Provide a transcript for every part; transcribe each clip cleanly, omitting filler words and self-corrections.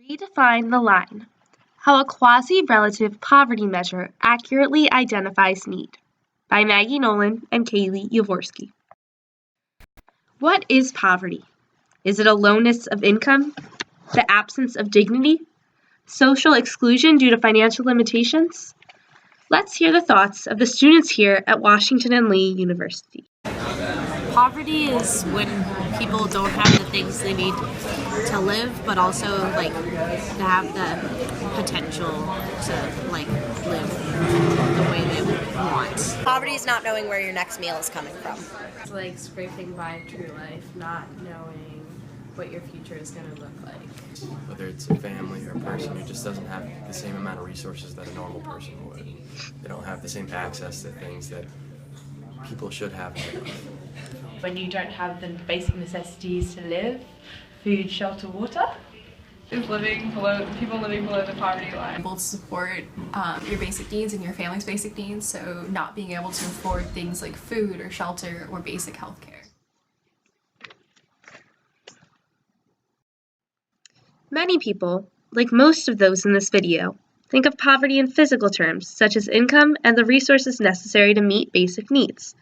Redefine the Line: How a Quasi-Relative Poverty Measure Accurately Identifies Need, by Maggie Nolan and Kaylee Yavorski. What is poverty? Is it a lowness of income? The absence of dignity? Social exclusion due to financial limitations? Let's hear the thoughts of the students here at Washington and Lee University. Poverty is when people don't have the things they need to live, but also to have the potential to live the way they want. Poverty is not knowing where your next meal is coming from. It's like scraping by through life, not knowing what your future is going to look like. Whether it's a family or a person who just doesn't have the same amount of resources that a normal person would. They don't have the same access to things that people should have in their life. When you don't have the basic necessities to live, food, shelter, water. Is people living below the poverty line. Able to support your basic needs and your family's basic needs, so not being able to afford things like food or shelter or basic health care. Many people, like most of those in this video, think of poverty in physical terms, such as income and the resources necessary to meet basic needs.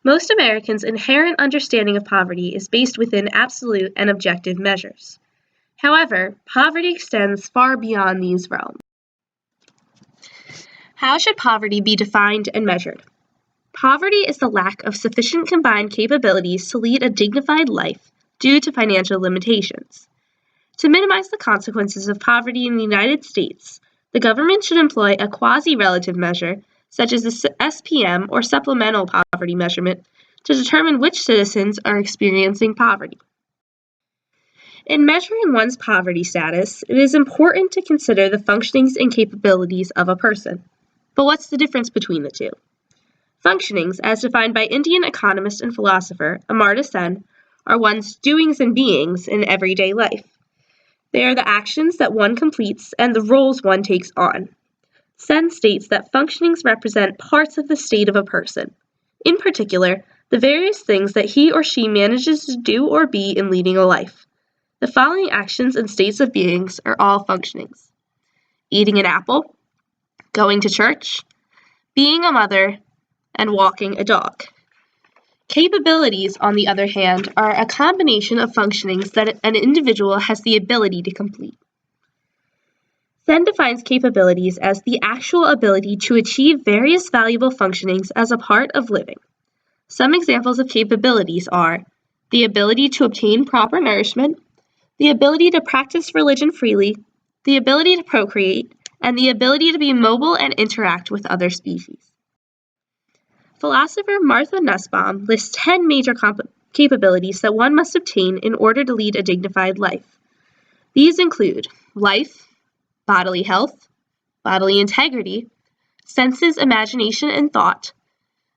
Most Americans' inherent understanding of poverty is based within absolute and objective measures. However, poverty extends far beyond these realms. How should poverty be defined and measured? Poverty is the lack of sufficient combined capabilities to lead a dignified life due to financial limitations. To minimize the consequences of poverty in the United States, the government should employ a quasi-relative measure, such as the SPM or supplemental poverty measurement, to determine which citizens are experiencing poverty. In measuring one's poverty status, it is important to consider the functionings and capabilities of a person. But what's the difference between the two? Functionings, as defined by Indian economist and philosopher Amartya Sen, are one's doings and beings in everyday life. They are the actions that one completes and the roles one takes on. Sen states that functionings represent parts of the state of a person, in particular, the various things that he or she manages to do or be in leading a life. The following actions and states of beings are all functionings: eating an apple, going to church, being a mother, and walking a dog. Capabilities, on the other hand, are a combination of functionings that an individual has the ability to complete. Sen defines capabilities as the actual ability to achieve various valuable functionings as a part of living. Some examples of capabilities are the ability to obtain proper nourishment, the ability to practice religion freely, the ability to procreate, and the ability to be mobile and interact with other species. Philosopher Martha Nussbaum lists 10 major capabilities that one must obtain in order to lead a dignified life. These include life, bodily health, bodily integrity, senses, imagination and thought,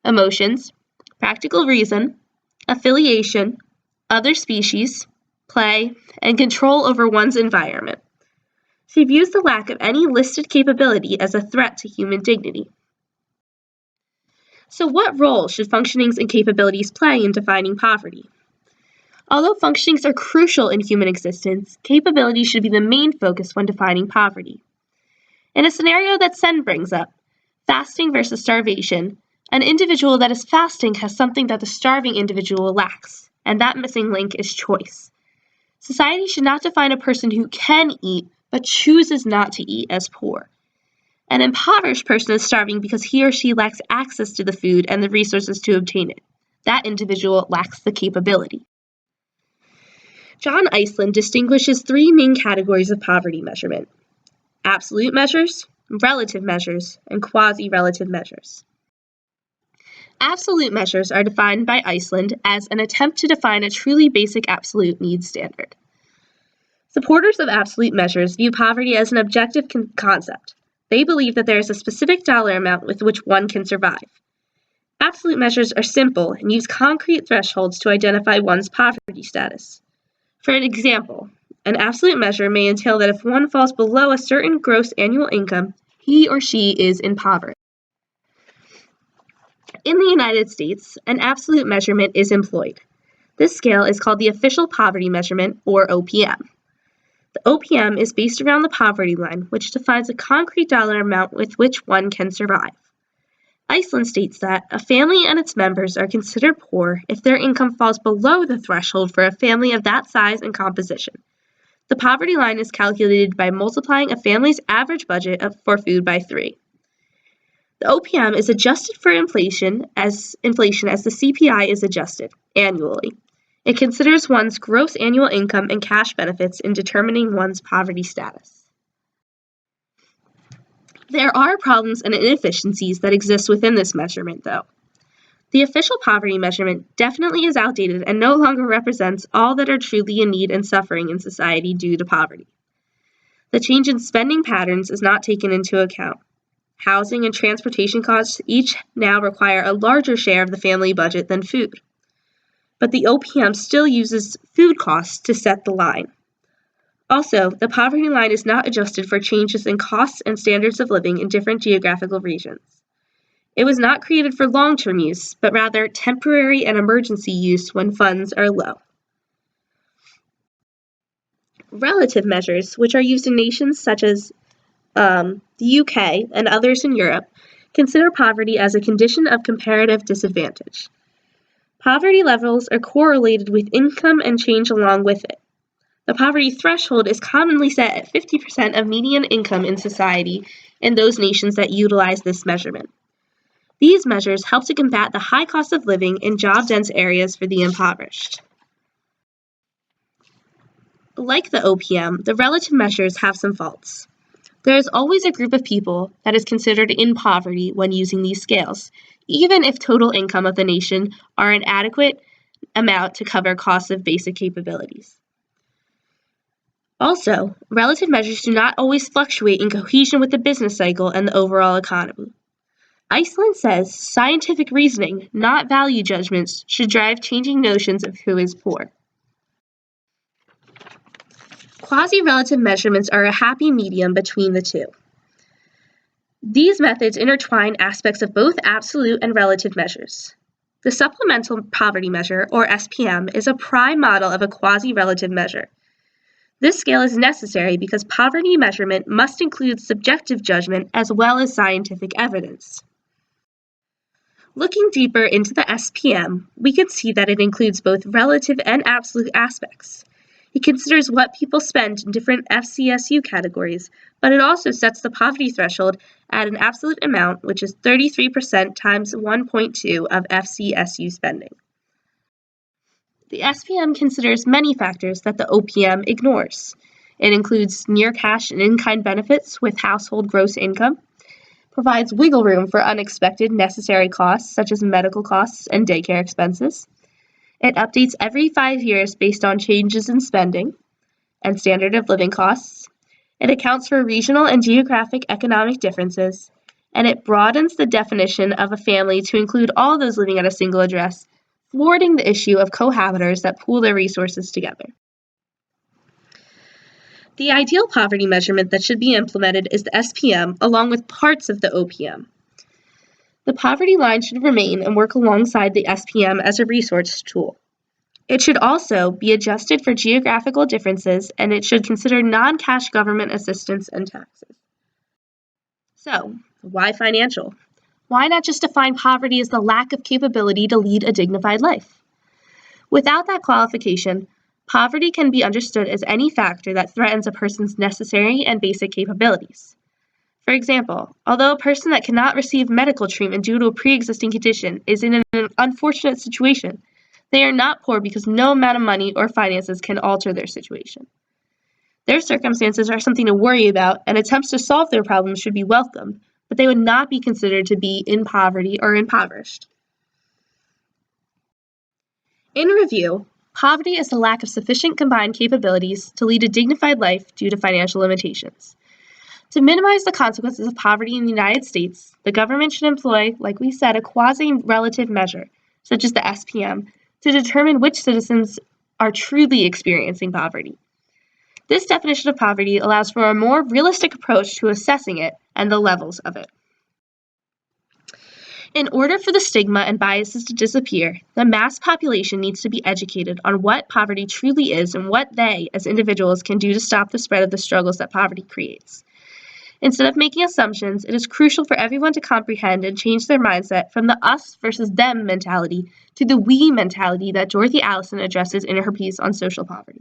emotions, practical reason, affiliation, other species, play, and control over one's environment. She views the lack of any listed capability as a threat to human dignity. So what role should functionings and capabilities play in defining poverty? Although functionings are crucial in human existence, capabilities should be the main focus when defining poverty. In a scenario that Sen brings up, fasting versus starvation, an individual that is fasting has something that the starving individual lacks, and that missing link is choice. Society should not define a person who can eat but chooses not to eat as poor. An impoverished person is starving because he or she lacks access to the food and the resources to obtain it. That individual lacks the capability. John Iceland distinguishes three main categories of poverty measurement: absolute measures, relative measures, and quasi-relative measures. Absolute measures are defined by Iceland as an attempt to define a truly basic absolute needs standard. Supporters of absolute measures view poverty as an objective concept. They believe that there is a specific dollar amount with which one can survive. Absolute measures are simple and use concrete thresholds to identify one's poverty status. For an example, an absolute measure may entail that if one falls below a certain gross annual income, he or she is impoverished. In the United States, an absolute measurement is employed. This scale is called the Official Poverty Measurement, or OPM. The OPM is based around the poverty line, which defines a concrete dollar amount with which one can survive. Iceland states that a family and its members are considered poor if their income falls below the threshold for a family of that size and composition. The poverty line is calculated by multiplying a family's average budget for food by 3. The OPM is adjusted for inflation as the CPI is adjusted annually. It considers one's gross annual income and cash benefits in determining one's poverty status. There are problems and inefficiencies that exist within this measurement, though. The official poverty measurement definitely is outdated and no longer represents all that are truly in need and suffering in society due to poverty. The change in spending patterns is not taken into account. Housing and transportation costs each now require a larger share of the family budget than food. But the OPM still uses food costs to set the line. Also, the poverty line is not adjusted for changes in costs and standards of living in different geographical regions. It was not created for long-term use, but rather temporary and emergency use when funds are low. Relative measures, which are used in nations such as the UK and others in Europe, consider poverty as a condition of comparative disadvantage. Poverty levels are correlated with income and change along with it. The poverty threshold is commonly set at 50% of median income in society in those nations that utilize this measurement. These measures help to combat the high cost of living in job-dense areas for the impoverished. Like the OPM, the relative measures have some faults. There is always a group of people that is considered in poverty when using these scales, even if total income of the nation are an adequate amount to cover costs of basic capabilities. Also, relative measures do not always fluctuate in cohesion with the business cycle and the overall economy. Iceland says scientific reasoning, not value judgments, should drive changing notions of who is poor. Quasi-relative measurements are a happy medium between the two. These methods intertwine aspects of both absolute and relative measures. The supplemental poverty measure, or SPM, is a prime model of a quasi-relative measure. This scale is necessary because poverty measurement must include subjective judgment as well as scientific evidence. Looking deeper into the SPM, we can see that it includes both relative and absolute aspects. It considers what people spend in different FCSU categories, but it also sets the poverty threshold at an absolute amount, which is 33% times 1.2 of FCSU spending. The SPM considers many factors that the OPM ignores. It includes near cash and in-kind benefits with household gross income, provides wiggle room for unexpected necessary costs such as medical costs and daycare expenses. It updates every 5 years based on changes in spending and standard of living costs. It accounts for regional and geographic economic differences, and it broadens the definition of a family to include all those living at a single address, thwarting the issue of cohabitors that pool their resources together. The ideal poverty measurement that should be implemented is the SPM along with parts of the OPM. The poverty line should remain and work alongside the SPM as a resource tool. It should also be adjusted for geographical differences, and it should consider non-cash government assistance and taxes. So, why financial? Why not just define poverty as the lack of capability to lead a dignified life? Without that qualification, poverty can be understood as any factor that threatens a person's necessary and basic capabilities. For example, although a person that cannot receive medical treatment due to a pre-existing condition is in an unfortunate situation, they are not poor because no amount of money or finances can alter their situation. Their circumstances are something to worry about, and attempts to solve their problems should be welcomed, but they would not be considered to be in poverty or impoverished. In review, poverty is the lack of sufficient combined capabilities to lead a dignified life due to financial limitations. To minimize the consequences of poverty in the United States, the government should employ, like we said, a quasi-relative measure, such as the SPM, to determine which citizens are truly experiencing poverty. This definition of poverty allows for a more realistic approach to assessing it and the levels of it. In order for the stigma and biases to disappear, the mass population needs to be educated on what poverty truly is and what they, as individuals, can do to stop the spread of the struggles that poverty creates. Instead of making assumptions, it is crucial for everyone to comprehend and change their mindset from the us versus them mentality to the we mentality that Dorothy Allison addresses in her piece on social poverty.